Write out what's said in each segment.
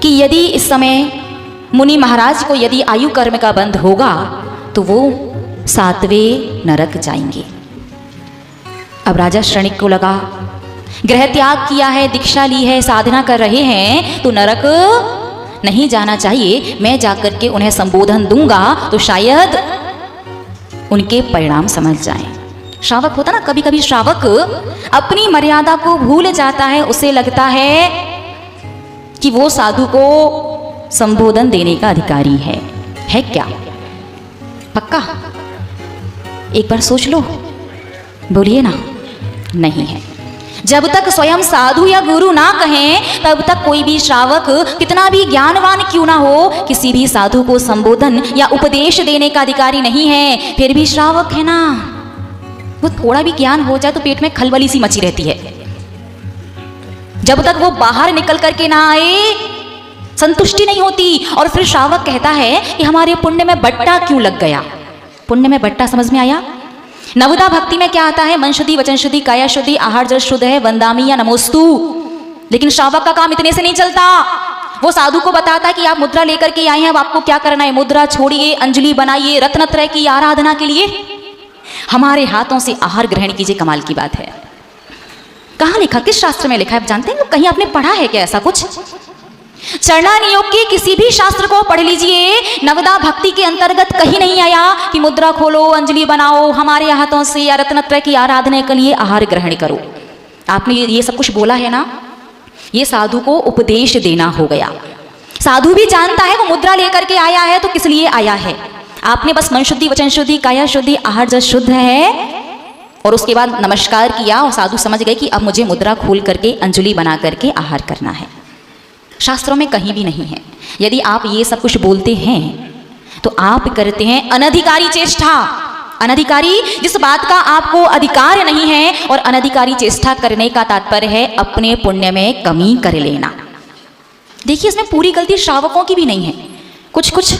कि यदि इस समय मुनि महाराज को यदि आयु कर्म का बंध होगा तो वो 7वें नरक जाएंगे। अब राजा शरणिक को लगा, गृह त्याग किया है, दीक्षा ली है, साधना कर रहे हैं, तो नरक नहीं जाना चाहिए। मैं जाकर के उन्हें संबोधन दूंगा तो शायद उनके परिणाम समझ जाएं। श्रावक होता ना, कभी कभी श्रावक अपनी मर्यादा को भूल जाता है, उसे लगता है कि वो साधु को संबोधन देने का अधिकारी है क्या? पक्का? एक बार सोच लो, बोलिए ना, नहीं है। जब तक स्वयं साधु या गुरु ना कहें तब तक कोई भी श्रावक कितना भी ज्ञानवान क्यों ना हो, किसी भी साधु को संबोधन या उपदेश देने का अधिकारी नहीं है। फिर भी श्रावक है ना, वो थोड़ा भी ज्ञान हो जाए तो पेट में खलबली सी मची रहती है। जब तक वो बाहर निकल करके ना आए संतुष्टि नहीं होती। और फिर श्रावक कहता है कि हमारे पुण्य में बट्टा क्यों लग गया। पुण्य में बट्टा समझ में आया? नवदा भक्ति में क्या आता है? मन शुद्धि, वचन शुद्धि, काया शुद्धि, आहार जल शुद्ध है, वंदामी या नमोस्तु। लेकिन श्रावक का काम इतने से नहीं चलता। वो साधु को बताता है कि आप मुद्रा लेकर के आए हैं, अब आपको क्या करना है? मुद्रा छोड़िए, अंजलि बनाइए, रत्नत्रय की आराधना के लिए हमारे हाथों से आहार ग्रहण कीजिए। कमाल की बात है। कहाँ लिखा, किस शास्त्र में लिखा है? आप जानते हैं? कहीं आपने पढ़ा है क्या ऐसा कुछ? चरणानियोग के किसी भी शास्त्र को पढ़ लीजिए, नवदा भक्ति के अंतर्गत कहीं नहीं आया कि मुद्रा खोलो, अंजलि बनाओ, हमारे हाथों से या रत्नत्रय की आराधना के लिए आहार ग्रहण करो। आपने ये सब कुछ बोला है ना, ये साधु को उपदेश देना हो गया। साधु भी जानता है वो मुद्रा लेकर के आया है तो किस लिए आया है। आपने बस मन शुद्धि, वचन शुद्धि, काया शुद्धि, आहार जल शुद्ध है और उसके बाद नमस्कार किया और साधु समझ गए कि अब मुझे मुद्रा खोल करके अंजलि बना करके आहार करना है। शास्त्रों में कहीं भी नहीं है। यदि आप ये सब कुछ बोलते हैं तो आप करते हैं अनधिकारी चेष्टा। अनधिकारी, जिस बात का आपको अधिकार नहीं है, और अनधिकारी चेष्टा करने का तात्पर्य है अपने पुण्य में कमी कर लेना। देखिए, इसमें पूरी गलती श्रावकों की भी नहीं है। कुछ कुछ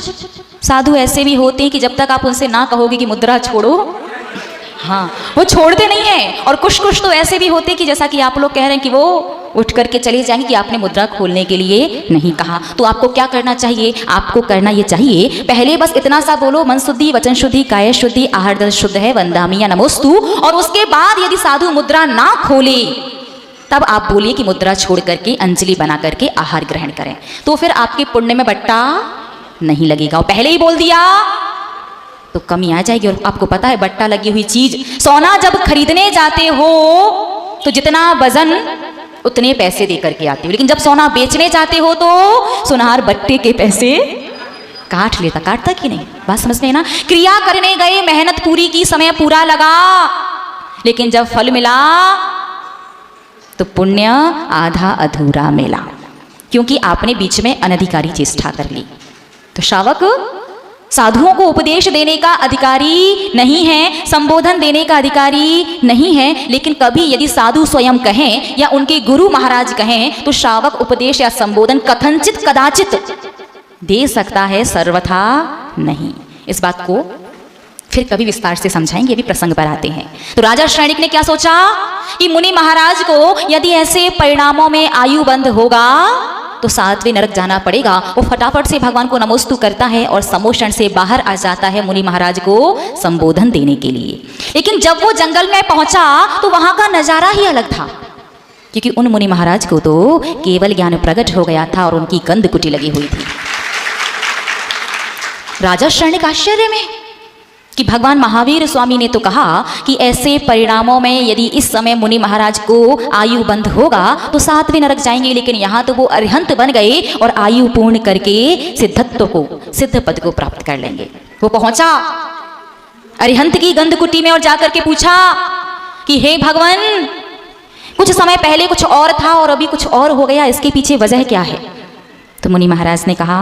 साधु ऐसे भी होते हैं कि जब तक आप उनसे ना कहोगे कि मुद्रा छोड़ो, हाँ, वो छोड़ते नहीं है। और कुछ कुछ तो ऐसे भी होते कि जैसा कि आप लोग कह रहे हैं कि वो उठ करके चले जाएंगे कि आपने मुद्रा खोलने के लिए नहीं कहा। तो आपको क्या करना चाहिए? आपको करना ये चाहिए, पहले बस इतना सा बोलो, मन शुद्धि, वचन शुद्धि, काया शुद्धि, आहार जल शुद्ध है, वंदामी या नमोस्तु। और उसके बाद यदि साधु मुद्रा ना खोले तब आप बोलिए कि मुद्रा छोड़ करके अंजलि बना करके आहार ग्रहण करें। तो फिर आपके पुण्य में बट्टा नहीं लगेगा। और पहले ही बोल दिया तो कमी आ जाएगी। और आपको पता है, बट्टा लगी हुई चीज, सोना जब खरीदने जाते हो तो जितना वजन उतने पैसे दे करके आते हो, लेकिन जब सोना बेचने जाते हो तो सुनार बट्टे के पैसे काट लेता। काटता कि नहीं? बात समझ में है ना? क्रिया करने गए, मेहनत पूरी की, समय पूरा लगा, लेकिन जब फल मिला तो पुण्य आधा अधूरा मिला, क्योंकि आपने बीच में अनधिकारी चेष्टा कर ली। तो श्रावक साधुओं को उपदेश देने का अधिकारी नहीं है, संबोधन देने का अधिकारी नहीं है। लेकिन कभी यदि साधु स्वयं कहें या उनके गुरु महाराज कहें तो श्रावक उपदेश या संबोधन कथनचित कदाचित दे सकता है, सर्वथा नहीं। इस बात को फिर कभी विस्तार से समझाएंगे, अभी प्रसंग पर आते हैं। तो राजा शरणिक ने क्या सोचा कि मुनि महाराज को यदि ऐसे परिणामों में आयु बंद होगा तो 7वें नरक जाना पड़ेगा। वो फटाफट से भगवान को नमोस्तु करता है और समोषण से बाहर आ जाता है मुनि महाराज को संबोधन देने के लिए। लेकिन जब वो जंगल में पहुंचा तो वहां का नजारा ही अलग था, क्योंकि उन मुनि महाराज को तो केवल ज्ञान प्रकट हो गया था और उनकी गंध कुटी लगी हुई थी। राजा शरणिक आश्चर्य में कि भगवान महावीर स्वामी ने तो कहा कि ऐसे परिणामों में यदि इस समय मुनि महाराज को आयु बंद होगा तो 7वें नरक जाएंगे। लेकिन यहाँ तो वो अरिहंत बन गए और आयु पूर्ण करके सिद्धत्व को, सिद्ध पद को प्राप्त कर लेंगे। वो पहुंचा अरिहंत की गंध कुटी में और जाकर के पूछा कि हे भगवान, कुछ समय पहले कुछ और था और अभी कुछ और हो गया, इसके पीछे वजह क्या है? तो मुनि महाराज ने कहा,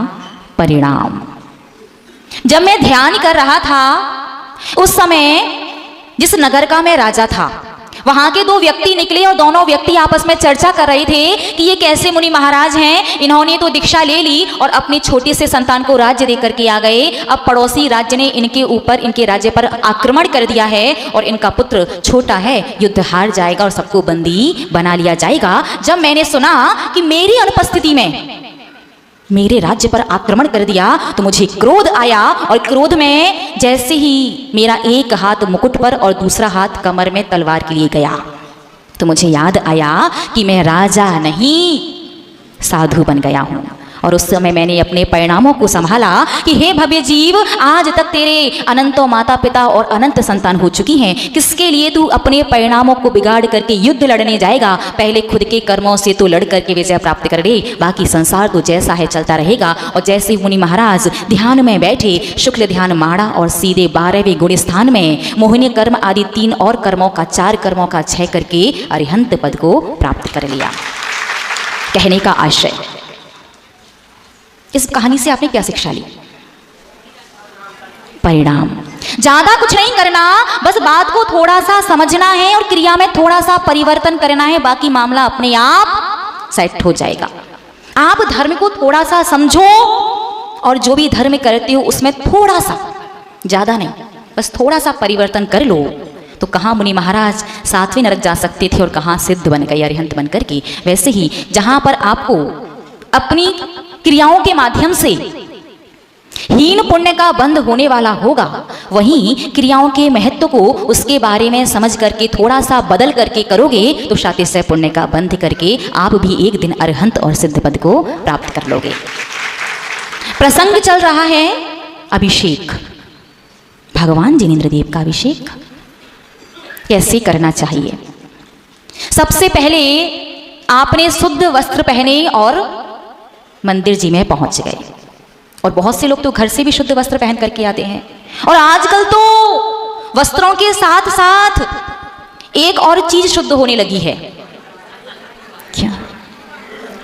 परिणाम। जब मैं ध्यान कर रहा था उस समय जिस नगर का मैं राजा था, वहां के 2 व्यक्ति निकले और दोनों व्यक्ति आपस में चर्चा कर रहे थे कि ये कैसे मुनि महाराज हैं, इन्होंने तो दीक्षा ले ली और अपने छोटे से संतान को राज्य दे करके आ गए। अब पड़ोसी राज्य ने इनके ऊपर, इनके राज्य पर आक्रमण कर दिया है और इनका पुत्र छोटा है, युद्ध हार जाएगा और सबको बंदी बना लिया जाएगा। जब मैंने सुना कि मेरी अनुपस्थिति में मेरे राज्य पर आक्रमण कर दिया तो मुझे क्रोध आया, और क्रोध में जैसे ही मेरा एक हाथ मुकुट पर और दूसरा हाथ कमर में तलवार के लिए गया तो मुझे याद आया कि मैं राजा नहीं साधु बन गया हूँ। और उस समय मैंने अपने परिणामों को संभाला कि हे भव्य जीव, आज तक तेरे अनंतों माता पिता और अनंत संतान हो चुकी हैं, किसके लिए तू अपने परिणामों को बिगाड़ करके युद्ध लड़ने जाएगा? पहले खुद के कर्मों से तो लड़ करके विजय प्राप्त कर ले, बाकी संसार तो जैसा है चलता रहेगा। और जैसे मुनि महाराज ध्यान में बैठे, शुक्ल ध्यान माड़ा और सीधे 12वें गुण स्थान में मोहिनी कर्म आदि 3 और कर्मों का 4 कर्मों का 6 करके अरिहंत पद को प्राप्त कर लिया। कहने का आशय, इस कहानी से आपने क्या शिक्षा ली? परिणाम। ज्यादा कुछ नहीं करना, बस बात को थोड़ा सा समझना है और क्रिया में थोड़ा सा परिवर्तन करना है, बाकी मामला अपने आप सेट हो जाएगा। आप धर्म को थोड़ा सा समझो और जो भी धर्म करते हो उसमें थोड़ा सा, ज्यादा नहीं, बस थोड़ा सा परिवर्तन कर लो तो कहाँ मुनि महाराज 7वें नरक जा सकते थे और कहाँ सिद्ध बन गए अरिहंत बन करके। वैसे ही जहां पर आपको अपनी क्रियाओं के माध्यम से हीन पुण्य का बंध होने वाला होगा, वहीं क्रियाओं के महत्व को उसके बारे में समझ करके थोड़ा सा बदल करके करोगे तो शातिशय पुण्य का बंध करके आप भी एक दिन अरिहंत और सिद्ध पद को प्राप्त कर लोगे। प्रसंग चल रहा है अभिषेक, भगवान जिनेंद्र देव का अभिषेक कैसे करना चाहिए। सबसे पहले आपने शुद्ध वस्त्र पहने और मंदिर जी में पहुंच गए, और बहुत से लोग तो घर से भी शुद्ध वस्त्र पहन करके आते हैं। और आजकल तो वस्त्रों के साथ साथ एक और चीज शुद्ध होने लगी है। क्या?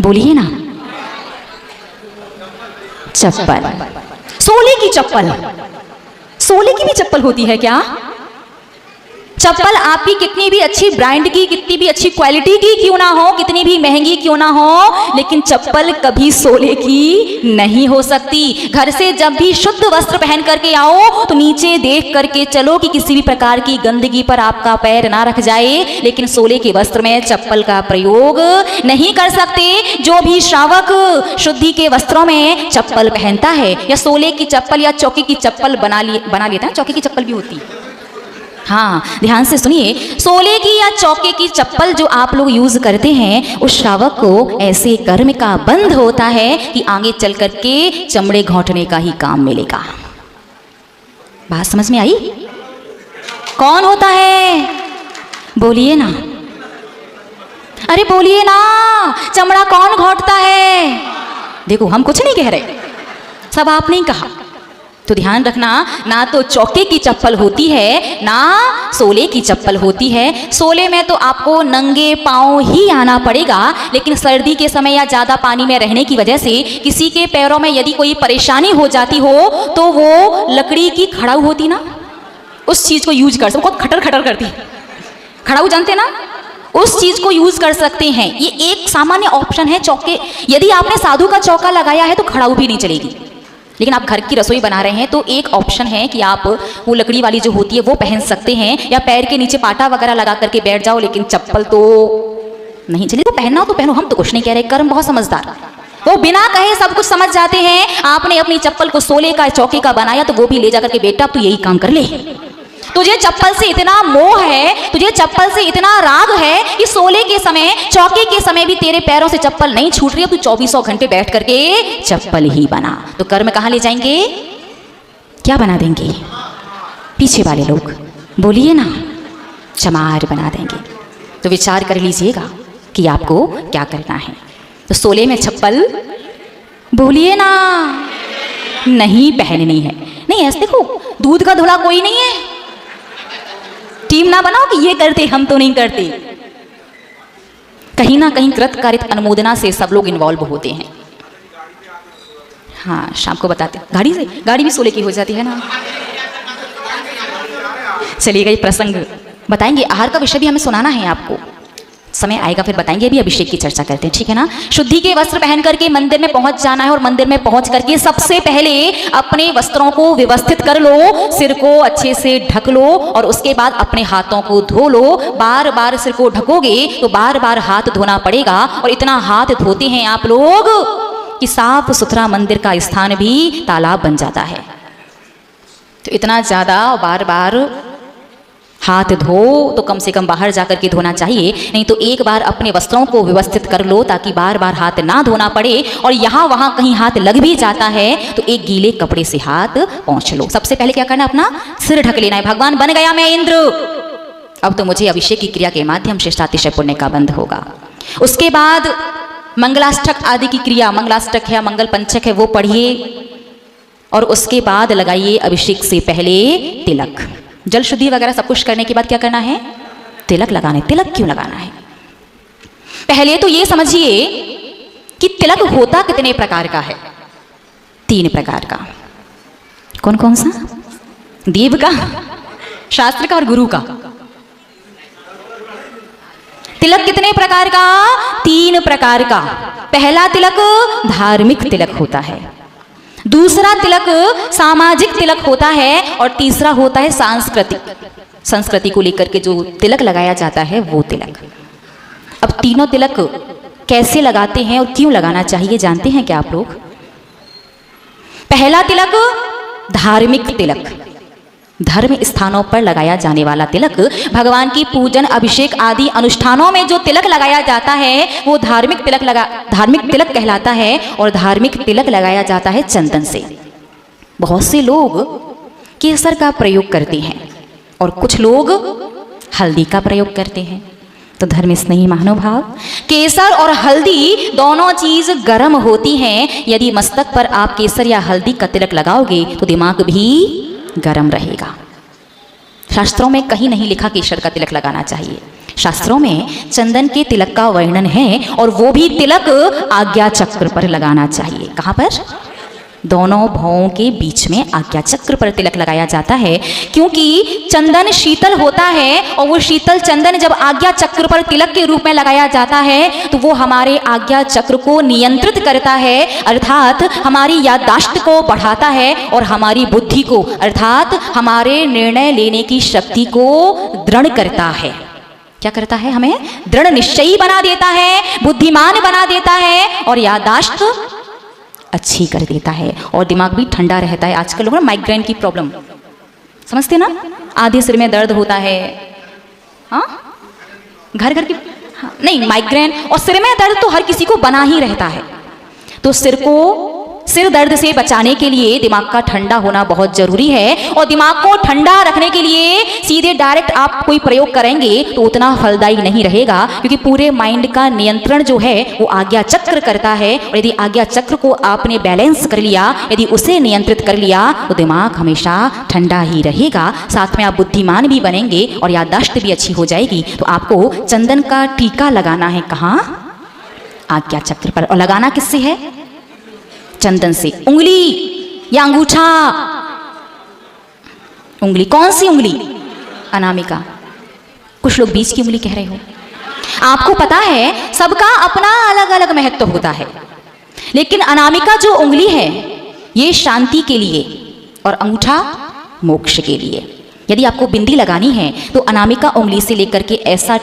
बोलिए ना। चप्पल, सोले की चप्पल। सोले की भी चप्पल होती है क्या? चप्पल आपकी कितनी भी अच्छी ब्रांड की, कितनी भी अच्छी क्वालिटी की क्यों ना हो, कितनी भी महंगी क्यों ना हो, लेकिन चप्पल कभी सोले की नहीं हो सकती। घर से जब भी शुद्ध वस्त्र पहन करके आओ तो नीचे देख करके चलो कि किसी भी प्रकार की गंदगी पर आपका पैर ना रख जाए, लेकिन सोले के वस्त्र में चप्पल का प्रयोग नहीं कर सकते। जो भी श्रावक शुद्धि के वस्त्रों में चप्पल पहनता है, या सोले की चप्पल या चौके की चप्पल बना लेता है, चौके की चप्पल भी होती है। हाँ, ध्यान से सुनिए, सोले की या चौके की चप्पल जो आप लोग यूज करते हैं, उस श्रावक को ऐसे कर्म का बंध होता है कि आगे चल करके चमड़े घोंटने का ही काम मिलेगा। बात समझ में आई? कौन होता है? बोलिए ना, अरे बोलिए ना, चमड़ा कौन घोंटता है? देखो, हम कुछ नहीं कह रहे, सब आपने ही कहा। तो ध्यान रखना, ना तो चौके की चप्पल होती है ना सोले की चप्पल होती है। सोले में तो आपको नंगे पांव ही आना पड़ेगा, लेकिन सर्दी के समय या ज़्यादा पानी में रहने की वजह से किसी के पैरों में यदि कोई परेशानी हो जाती हो तो वो लकड़ी की खड़ाऊ होती ना, उस चीज़ को यूज कर सकते। बहुत खटर खटर करती खड़ाऊ, जानते ना, उस चीज को यूज कर सकते हैं। ये एक सामान्य ऑप्शन है। चौके, यदि आपने साधु का चौका लगाया है तो खड़ाऊ भी नहीं चलेगी, लेकिन आप घर की रसोई बना रहे हैं तो एक ऑप्शन है कि आप वो लकड़ी वाली जो होती है वो पहन सकते हैं, या पैर के नीचे पाटा वगैरह लगा करके बैठ जाओ, लेकिन चप्पल तो नहीं चली। तो पहनना हो तो पहनो, हम तो कुछ नहीं कह रहे। कर्म बहुत समझदार, वो बिना कहे सब कुछ समझ जाते हैं। आपने अपनी चप्पल को सोले का चौके का बनाया तो वो भी ले जाकर के, बेटा अब तू यही काम कर ले, तुझे चप्पल से इतना मोह है, तुझे चप्पल से इतना राग है कि सोले के समय, चौके के समय भी तेरे पैरों से चप्पल नहीं छूट रही है, तू 2400 घंटे बैठ करके चप्पल ही बना। तो कर्म कहाँ ले जाएंगे? क्या बना देंगे? पीछे वाले लोग, बोलिए ना, चमार बना देंगे। तो विचार कर लीजिएगा कि आपको क्या करना है। तो सोले में चप्पल, बोलिए ना, नहीं पहननी है। नहीं, ऐसे देखो, दूध का धुला कोई नहीं है, टीम ना बनाओ कि ये करते हम तो नहीं करते। कहीं ना कहीं कृत कारित अनुमोदना से सब लोग इन्वॉल्व होते हैं। हाँ, शाम को बताते, गाड़ी से, गाड़ी भी सोले की हो जाती है ना। चलिएगा, ये प्रसंग बताएंगे। आहार का विषय भी हमें सुनाना है आपको, समय आएगा फिर बताएंगे। अभी अभिषेक की चर्चा करते हैं, ठीक है ना। शुद्धि के वस्त्र पहन करके मंदिर में पहुंच जाना है, और मंदिर में पहुंच करके सबसे पहले अपने वस्त्रों को व्यवस्थित कर लो, सिर को अच्छे से ढक लो, और उसके बाद अपने हाथों को धो लो। बार बार सिर को ढकोगे तो बार बार हाथ धोना पड़ेगा, और इतना हाथ धोते हैं आप लोग कि साफ सुथरा मंदिर का स्थान भी तालाब बन जाता है। तो इतना ज़्यादा बार बार हाथ धो तो कम से कम बाहर जाकर के धोना चाहिए, नहीं तो एक बार अपने वस्त्रों को व्यवस्थित कर लो ताकि बार बार हाथ ना धोना पड़े। और यहाँ वहाँ कहीं हाथ लग भी जाता है तो एक गीले कपड़े से हाथ पोंछ लो। सबसे पहले क्या करना, अपना सिर ढक लेना है। भगवान बन गया मैं इंद्र, अब तो मुझे अभिषेक की क्रिया के माध्यम से अतिशय पुण्य का बंध होगा। उसके बाद मंगलाष्टक आदि की क्रिया, मंगलाष्टक है, मंगल पंचक है, वो पढ़िए और उसके बाद लगाइए अभिषेक से पहले तिलक। जल शुद्धि वगैरह सब कुछ करने के बाद क्या करना है, तिलक लगाना है। तिलक क्यों लगाना है, पहले तो ये समझिए कि तिलक होता कितने प्रकार का है। 3 प्रकार का। कौन कौन सा? देव का, शास्त्र का और गुरु का। तिलक कितने प्रकार का? 3 प्रकार का। पहला तिलक धार्मिक तिलक होता है, दूसरा तिलक सामाजिक तिलक होता है और तीसरा होता है सांस्कृतिक। संस्कृति को लेकर के जो तिलक लगाया जाता है वो तिलक। अब तीनों तिलक कैसे लगाते हैं और क्यों लगाना चाहिए जानते हैं क्या आप लोग? पहला तिलक धार्मिक तिलक, धर्म स्थानों पर लगाया जाने वाला तिलक। भगवान की पूजन, अभिषेक आदि अनुष्ठानों में जो तिलक लगाया जाता है वो धार्मिक तिलक कहलाता है। और धार्मिक तिलक लगाया जाता है चंदन से। बहुत से लोग केसर का प्रयोग करते हैं और कुछ लोग हल्दी का प्रयोग करते हैं। तो धर्म स्नेही महानुभाव, केसर और हल्दी दोनों चीज गर्म होती हैं। यदि मस्तक पर आप केसर या हल्दी का तिलक लगाओगे तो दिमाग भी गरम रहेगा। शास्त्रों में कहीं नहीं लिखा केसर का तिलक लगाना चाहिए। शास्त्रों में चंदन के तिलक का वर्णन है और वो भी तिलक आज्ञा चक्र पर लगाना चाहिए। कहाँ पर? दोनों भौं के बीच में आज्ञा चक्र पर तिलक लगाया जाता है, क्योंकि चंदन शीतल होता है और वो शीतल चंदन जब आज्ञा चक्र पर तिलक के रूप में लगाया जाता है तो वो हमारे आज्ञा चक्र को नियंत्रित करता है, अर्थात हमारी याददाश्त को बढ़ाता है और हमारी बुद्धि को, अर्थात हमारे निर्णय लेने की शक्ति को दृढ़ करता है। क्या करता है? हमें दृढ़ निश्चयी बना देता है, बुद्धिमान बना देता है और याददाश्त अच्छी कर देता है और दिमाग भी ठंडा रहता है। आजकल लोग ना माइग्रेन की प्रॉब्लम समझते ना, आधे सिर में दर्द होता है। हाँ, घर की हाँ, नहीं, माइग्रेन और सिर में दर्द तो हर किसी को बना ही रहता है। तो सिर दर्द से बचाने के लिए दिमाग का ठंडा होना बहुत जरूरी है। और दिमाग को ठंडा रखने के लिए सीधे डायरेक्ट आप कोई प्रयोग करेंगे तो उतना फलदायी नहीं रहेगा, क्योंकि पूरे माइंड का नियंत्रण जो है वो आज्ञा चक्र करता है। और यदि आज्ञा चक्र को आपने बैलेंस कर लिया, यदि उसे नियंत्रित कर लिया तो दिमाग हमेशा ठंडा ही रहेगा। साथ में आप बुद्धिमान भी बनेंगे और याददाश्त भी अच्छी हो जाएगी। तो आपको चंदन का टीका लगाना है। कहाँ? आज्ञा चक्र पर। और लगाना किससे है? चंदन से। उंगली या अंगूठा? उंगली। कौन सी उंगली? अनामिका। कुछ लोग बीच की उंगली कह रहे हो। आपको पता है सबका अपना अलग अलग महत्व होता है, लेकिन अनामिका जो उंगली है ये शांति के लिए और अंगूठा मोक्ष के लिए। यदि आपको बिंदी लगानी है तो अनामिका उंगली से लेकर के ऐसा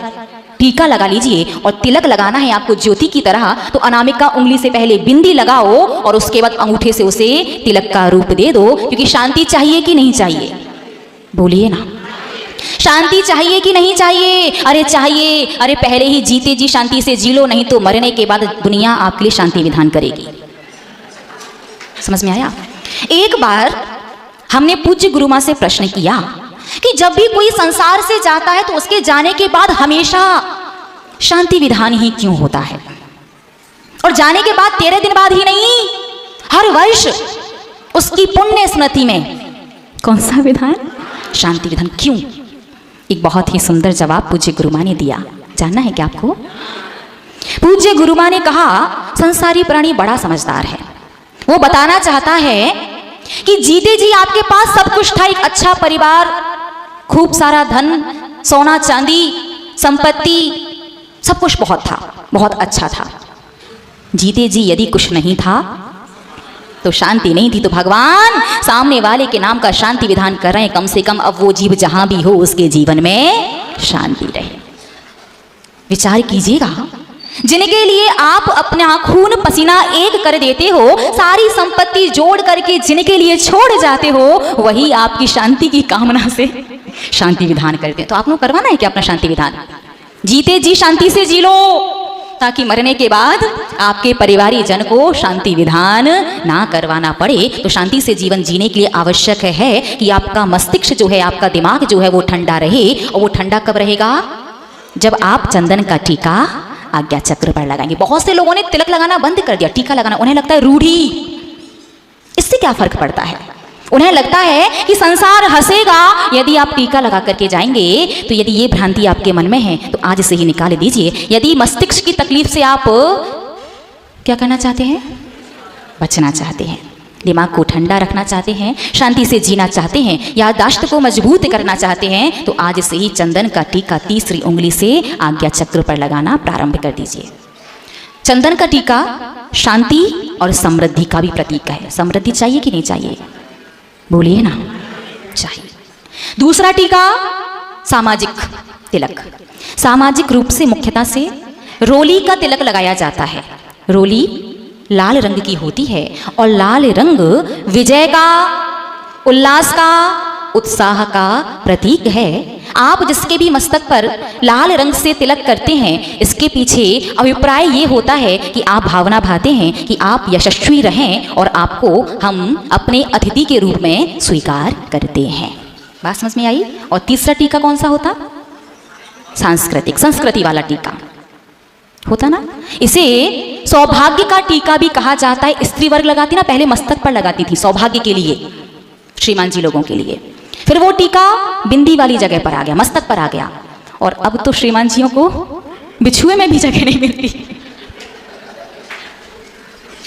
टीका लगा लीजिए। और तिलक लगाना है आपको ज्योति की तरह, तो अनामिका उंगली से पहले बिंदी लगाओ और उसके बाद अंगूठे से उसे तिलक का रूप दे दो। क्योंकि शांति चाहिए कि नहीं चाहिए? बोलिए ना, शांति चाहिए कि नहीं चाहिए? अरे चाहिए। अरे पहले ही जीते जी शांति से जी लो, नहीं तो मरने के बाद दुनिया आपके लिए शांति विधान करेगी। समझ में आया? एक बार हमने पूज्य गुरु मां से प्रश्न किया कि जब भी कोई संसार से जाता है तो उसके जाने के बाद हमेशा शांति विधान ही क्यों होता है? और जाने के बाद 13 दिन बाद ही नहीं, हर वर्ष उसकी पुण्य स्मृति में कौन सा विधान? शांति विधान। क्यों? एक बहुत ही सुंदर जवाब पूज्य गुरु मां ने दिया। जानना है क्या आपको? पूज्य गुरु मां ने कहा, संसारी प्राणी बड़ा समझदार है। वो बताना चाहता है कि जीते जी आपके पास सब कुछ था, एक अच्छा परिवार, खूब सारा धन, सोना चांदी, संपत्ति, सब कुछ बहुत था, बहुत अच्छा था। जीते जी यदि कुछ नहीं था तो शांति नहीं थी, तो भगवान सामने वाले के नाम का शांति विधान कर रहे हैं। कम से कम अब वो जीव जहां भी हो उसके जीवन में शांति रहे। विचार कीजिएगा जिनके लिए आप अपना खून पसीना एक कर देते हो, सारी संपत्ति जोड़ करके जिनके लिए छोड़ जाते हो, वही आपकी शांति की कामना से शांति विधान करते हैं। तो आप लोग करवाना है क्या अपना शांति विधान? जीते जी शांति से जी लो, ताकि मरने के बाद आपके परिवारी जन को शांति विधान ना करवाना पड़े। तो शांति से जीवन जीने के लिए आवश्यक है कि आपका मस्तिष्क जो है, आपका दिमाग जो है वो ठंडा रहे। और वो ठंडा कब रहेगा? जब आप चंदन का टीका आज्ञा चक्र पर लगाएंगे। बहुत से लोगों ने तिलक लगाना बंद कर दिया, टीका लगाना, उन्हें लगता है रूढ़ी। इससे क्या फर्क पड़ता है? उन्हें लगता है कि संसार हंसेगा यदि आप टीका लगा करके जाएंगे। तो यदि ये भ्रांति आपके मन में है तो आज से ही निकाल दीजिए। यदि मस्तिष्क की तकलीफ से आप क्या करना चाहते हैं? बचना चाहते हैं, दिमाग को ठंडा रखना चाहते हैं, शांति से जीना चाहते हैं, याददाश्त को मजबूत करना चाहते हैं, तो आज से ही चंदन का टीका तीसरी उंगली से आज्ञा चक्र पर लगाना प्रारंभ कर दीजिए। चंदन का टीका शांति और समृद्धि का भी प्रतीक है। समृद्धि चाहिए कि नहीं चाहिए? बोलिए ना, चाहिए। दूसरा टीका सामाजिक तिलक। सामाजिक रूप से मुख्यतः से रोली का तिलक लगाया जाता है। रोली लाल रंग की होती है और लाल रंग विजय का, उल्लास का, उत्साह का प्रतीक है। आप जिसके भी मस्तक पर लाल रंग से तिलक करते हैं, इसके पीछे अभिप्राय ये होता है कि आप भावना भाते हैं कि आप यशस्वी रहें और आपको हम अपने अतिथि के रूप में स्वीकार करते हैं। बात समझ में आई? और तीसरा टीका कौन सा होता? सांस्कृतिक, संस्कृति वाला टीका होता ना। इसे सौभाग्य का टीका भी कहा जाता है। स्त्री वर्ग लगाती ना, पहले मस्तक पर लगाती थी सौभाग्य के लिए, श्रीमान जी लोगों के लिए। फिर वो टीका बिंदी वाली जगह पर आ गया, मस्तक पर आ गया। और अब तो श्रीमान जियों को बिछुए में भी जगह नहीं मिलती।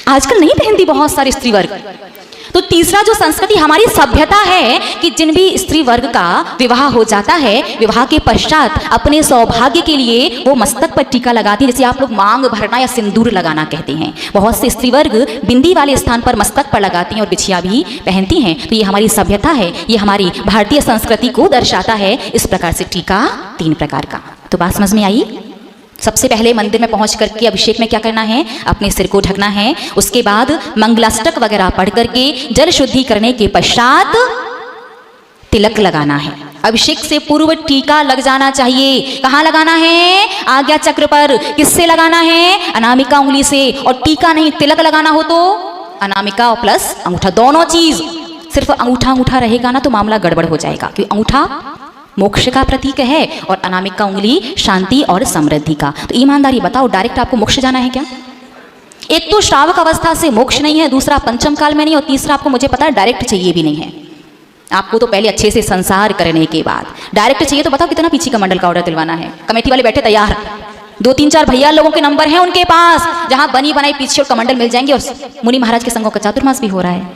आजकल नहीं पहनती बहुत सारे स्त्री वर्ग। तो तीसरा जो संस्कृति हमारी सभ्यता है कि जिन भी स्त्री वर्ग का विवाह हो जाता है, विवाह के पश्चात अपने सौभाग्य के लिए वो मस्तक पर टीका लगाती है, जैसे आप लोग मांग भरना या सिंदूर लगाना कहते हैं। बहुत से स्त्री वर्ग बिंदी वाले स्थान पर मस्तक पर लगाती हैं और बिछिया भी पहनती हैं। तो ये हमारी सभ्यता है, ये हमारी भारतीय संस्कृति को दर्शाता है। इस प्रकार से टीका 3 प्रकार का। तो बात समझ में आई? सबसे पहले मंदिर में पहुंच करके अभिषेक में क्या करना है? अपने सिर को ढकना है। उसके बाद मंगलाष्टक वगैरह पढ़ करके जल शुद्धि करने के पश्चात तिलक लगाना है। अभिषेक से पूर्व टीका लग जाना चाहिए। कहाँ लगाना है? आज्ञा चक्र पर। किससे लगाना है? अनामिका उंगली से। और टीका नहीं, तिलक लगाना हो तो अनामिका और प्लस अंगूठा, दोनों चीज। सिर्फ अंगूठा रहेगा ना तो मामला गड़बड़ हो जाएगा, क्योंकि अंगूठा मोक्ष का प्रतीक है और अनामिका उंगली शांति और समृद्धि का। तो ईमानदारी बताओ, डायरेक्ट आपको मोक्ष जाना है क्या? एक तो श्रावक अवस्था से मोक्ष नहीं है, दूसरा पंचम काल में नहीं, और तीसरा आपको मुझे पता है डायरेक्ट चाहिए भी नहीं है। आपको तो पहले अच्छे से संसार करने के बाद डायरेक्ट चाहिए। तो बताओ कितना पीछे कमंडल का ऑर्डर दिलवाना है? कमेटी वाले बैठे तैयार, 2-3-4 भैया लोगों के नंबर हैं उनके पास, जहां बनी बनाई पीछे और कमंडल मिल जाएंगे। और मुनि महाराज के संगों का चातुर्मास भी हो रहा है,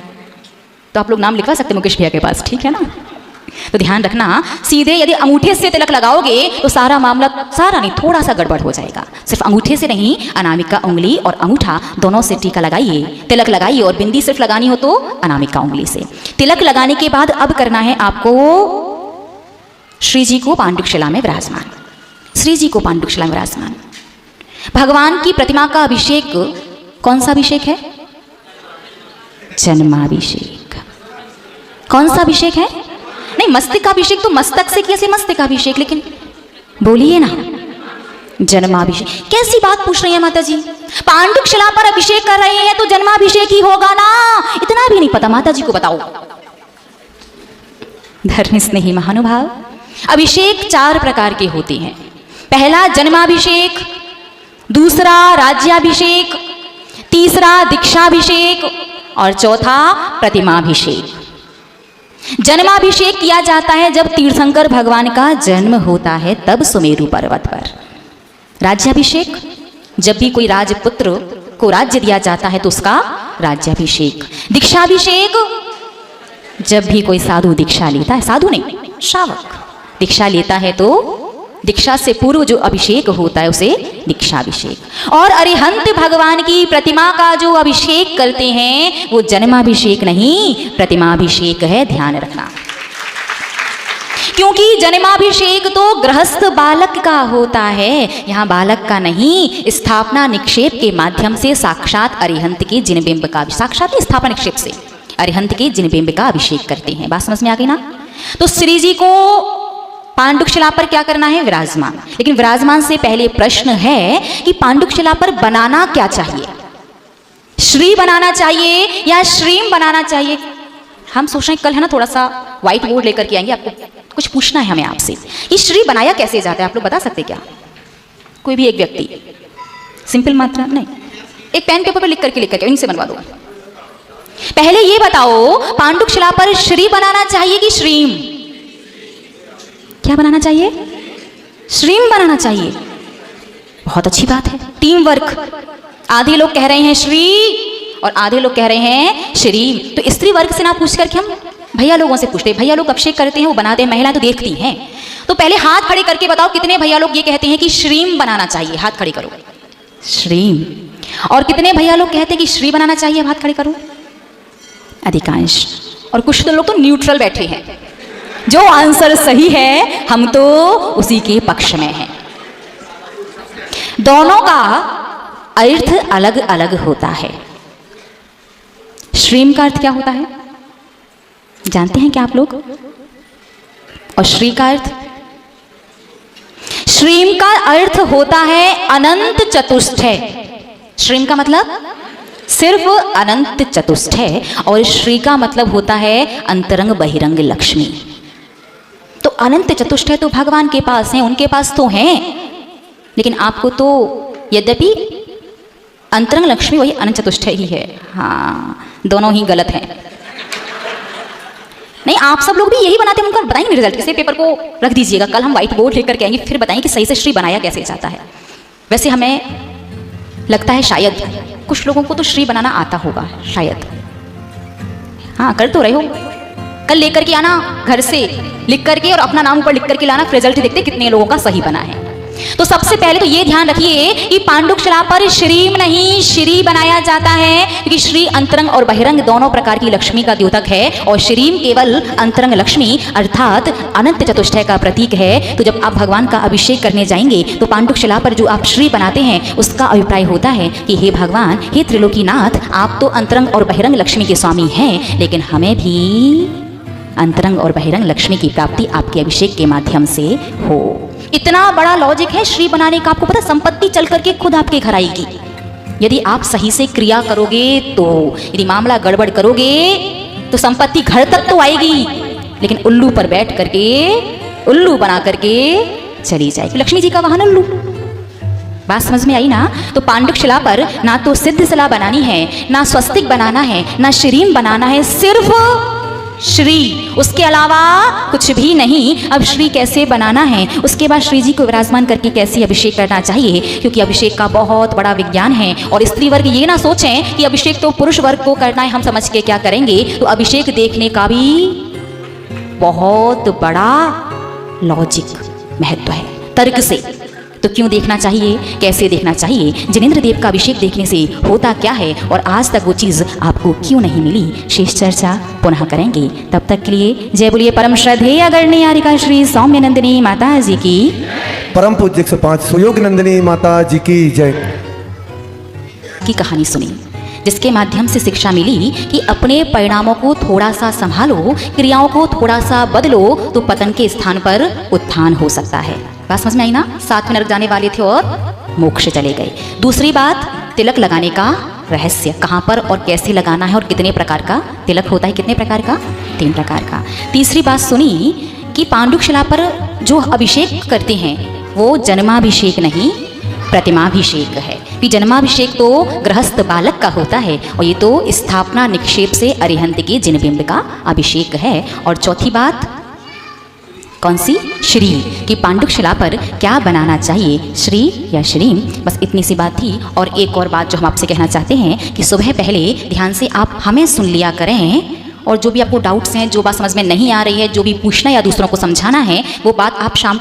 तो आप लोग नाम लिखवा सकते मुकेश भैया के पास, ठीक है ना? तो ध्यान रखना, सीधे यदि अंगूठे से तिलक लगाओगे तो सारा मामला, सारा नहीं, थोड़ा सा गड़बड़ हो जाएगा। सिर्फ अंगूठे से नहीं, अनामिका उंगली और अंगूठा दोनों से टीका लगाइए, तिलक लगाइए। और बिंदी सिर्फ लगानी हो तो अनामिका उंगली से। तिलक लगाने के बाद अब करना है आपको श्री जी को पांडुकशिला में विराजमान, श्री जी को पांडुकशिला में विराजमान। भगवान की प्रतिमा का अभिषेक, कौन सा अभिषेक है? जन्माभिषेक। कौन सा अभिषेक है? नहीं, मस्तक का अभिषेक तो मस्तक से कैसे मस्तक का अभिषेक, लेकिन बोलिए ना, जन्माभिषेक। कैसी बात पूछ रही है माता जी? पांडुकशिला पर अभिषेक कर रहे हैं तो जन्माभिषेक ही होगा ना? इतना भी नहीं पता? माता जी को बताओ। धर्म स्नेही महानुभाव, अभिषेक 4 प्रकार के होते हैं। पहला जन्माभिषेक, दूसरा राज्याभिषेक, तीसरा दीक्षाभिषेक और चौथा प्रतिमाभिषेक। जन्माभिषेक किया जाता है जब तीर्थंकर भगवान का जन्म होता है, तब सुमेरु पर्वत पर। राज्याभिषेक, जब भी कोई राजपुत्र को राज्य दिया जाता है तो उसका राज्याभिषेक। दीक्षाभिषेक, जब भी कोई साधु दीक्षा लेता है, साधु नहीं श्रावक दीक्षा लेता है तो दीक्षा से पूर्व जो अभिषेक होता है उसे दीक्षाभिषेक। और अरिहंत भगवान की प्रतिमा का जो अभिषेक करते हैं वो जन्माभिषेक नहीं, प्रतिमाभिषेक है, ध्यान रखना। क्योंकि जन्माभिषेक तो गृहस्थ बालक का होता है, यहाँ बालक का नहीं। स्थापना निक्षेप के माध्यम से साक्षात अरिहंत के जिनबिंब का, साक्षात स्थापना निक्षेप से अरिहंत के जिनबिंब का अभिषेक करते हैं। बात समझ में आ गई ना? तो श्री जी को पांडुक शिला पर क्या करना है? विराजमान। लेकिन विराजमान से पहले प्रश्न है कि पांडुक शिला पर बनाना क्या चाहिए? श्री बनाना चाहिए या श्रीम बनाना चाहिए? हम सोच रहे हैं कल है ना थोड़ा सा व्हाइट बोर्ड लेकर के आएंगे, आपको कुछ पूछना है हमें आपसे। ये श्री बनाया कैसे जाता है, आप लोग बता सकते क्या? कोई भी एक व्यक्ति, सिंपल मात्रा नहीं, एक पेन पेपर पर लिख करके इनसे बनवा दो। पहले ये बताओ, पांडुक शिला पर श्री बनाना चाहिए कि श्रीम? क्या बनाना चाहिए? श्रीम बनाना चाहिए। बहुत अच्छी बात है, टीम वर्क। आधे लोग कह रहे हैं श्री और आधे लोग कह रहे हैं श्रीम। तो स्त्री वर्ग से ना पूछ करके हम भैया लोगों से पूछते हैं। भैया लोग अभिषेक करते हैं, वो बनाते हैं, महिलाएं तो देखती हैं। तो पहले हाथ खड़े करके बताओ कितने भैया लोग ये कहते हैं कि श्रीम बनाना चाहिए? हाथ खड़े करो, श्रीम। और कितने भैया लोग कहते हैं कि श्री बनाना चाहिए? हाथ खड़े करो, अधिकांश। और कुछ तो लोग तो न्यूट्रल बैठे हैं, जो आंसर सही है हम तो उसी के पक्ष में हैं। दोनों का अर्थ अलग अलग होता है। श्रीम का अर्थ क्या होता है जानते हैं क्या आप लोग? और श्री का अर्थ? श्रीम का अर्थ होता है अनंत चतुष्टय। श्रीम का मतलब सिर्फ अनंत चतुष्टय, और श्री का मतलब होता है अंतरंग बहिरंग लक्ष्मी। तो अनंत चतुष्टय तो भगवान के पास है, उनके पास तो हैं, लेकिन आपको तो यद्यपि अंतरंग लक्ष्मी वही अनंत चतुष्टय ही है। हाँ, दोनों ही गलत हैं। नहीं, आप सब लोग भी यही बनाते हैं। उनका बताएंगे रिजल्ट, इसे पेपर को रख दीजिएगा, कल हम व्हाइट बोर्ड लेकर के आएंगे, फिर बताएंगे कि सही से श्री बनाया कैसे जाता है। वैसे हमें लगता है शायद कुछ लोगों को तो श्री बनाना आता होगा, शायद। हाँ, कर तो रहे हो। कल लेकर के आना घर से लिख करके, और अपना नाम ऊपर लिख करके लाना, रिजल्ट देखते कितने लोगों का सही बना है। तो सबसे पहले तो ये ध्यान रखिए कि पांडुक शिला पर श्रीम नहीं श्री बनाया जाता है, क्योंकि श्री अंतरंग और बहिरंग दोनों प्रकार की लक्ष्मी का द्योतक है, और श्रीम केवल अंतरंग लक्ष्मी अर्थात अनंत चतुष्टय का प्रतीक है। तो जब आप भगवान का अभिषेक करने जाएंगे तो पांडुक शिला पर जो आप श्री बनाते हैं, उसका अभिप्राय होता है कि हे भगवान, हे त्रिलोकीनाथ, आप तो अंतरंग और बहिरंग लक्ष्मी के स्वामी हैं, लेकिन हमें भी अंतरंग और बहिरंग लक्ष्मी की प्राप्ति आपके अभिषेक के माध्यम से हो। इतना बड़ा लॉजिक है श्री बनाने का। आपको पता, संपत्ति चल करके खुद आपके घर आएगी यदि आप सही से क्रिया करोगे। तो यदि मामला गड़बड़ करोगे तो संपत्ति घर तक तो आएगी, लेकिन उल्लू पर बैठ करके, उल्लू बना करके चली जाएगी। लक्ष्मी जी का वाहन उल्लू। बात समझ में आई ना? तो पांडुक शिला पर ना तो सिद्ध शिला बनानी है, ना स्वस्तिक बनाना है, ना श्रीम बनाना है, सिर्फ श्री, उसके अलावा कुछ भी नहीं। अब श्री कैसे बनाना है, उसके बाद श्री जी को विराजमान करके कैसे अभिषेक करना चाहिए, क्योंकि अभिषेक का बहुत बड़ा विज्ञान है। और स्त्री वर्ग ये ना सोचें कि अभिषेक तो पुरुष वर्ग को करना है, हम समझ के क्या करेंगे। तो अभिषेक देखने का भी बहुत बड़ा लॉजिक महत्व है, तर्क से। तो क्यों देखना चाहिए, कैसे देखना चाहिए, जिनेंद्र देव का अभिषेक देखने से होता क्या है, और आज तक वो चीज़ आपको क्यों नहीं मिली, शेष चर्चा पुनः करेंगे। तब तक के लिए जय बोलिए परम श्रद्धेय आदरणीय आर्यिका श्री सौम्य नंदिनी माता जी की, परम पूज्य 105 सुयोग नंदिनी माता जी की जय। की कहानी सुनी, जिसके माध्यम से शिक्षा मिली कि अपने परिणामों को थोड़ा सा संभालो, क्रियाओं को थोड़ा सा बदलो, तो पतन के स्थान पर उत्थान हो सकता है। बात समझ में आई ना? 7 में नरक जाने वाले थे और मोक्ष चले गए। दूसरी बात, तिलक लगाने का रहस्य, कहाँ पर और कैसे लगाना है, और कितने प्रकार का तिलक होता है, कितने प्रकार का? 3 प्रकार का। तीसरी बात सुनी कि पांडुक शिला पर जो अभिषेक करते हैं वो जन्माभिषेक नहीं, प्रतिमाभिषेक है। कि जन्माभिषेक तो गृहस्थ बालक का होता है, और ये तो स्थापना निक्षेप से अरिहंत के जिनबिंब का अभिषेक है। और चौथी बात कौन सी? श्री, कि पांडुक शिला पर क्या बनाना चाहिए, श्री या श्रीम। बस इतनी सी बात थी। और एक और बात जो हम आपसे कहना चाहते हैं कि सुबह पहले ध्यान से आप हमें सुन लिया करें, और जो भी आपको डाउट्स हैं, जो बात समझ में नहीं आ रही है, जो भी पूछना या दूसरों को समझाना है, वो बात आप शाम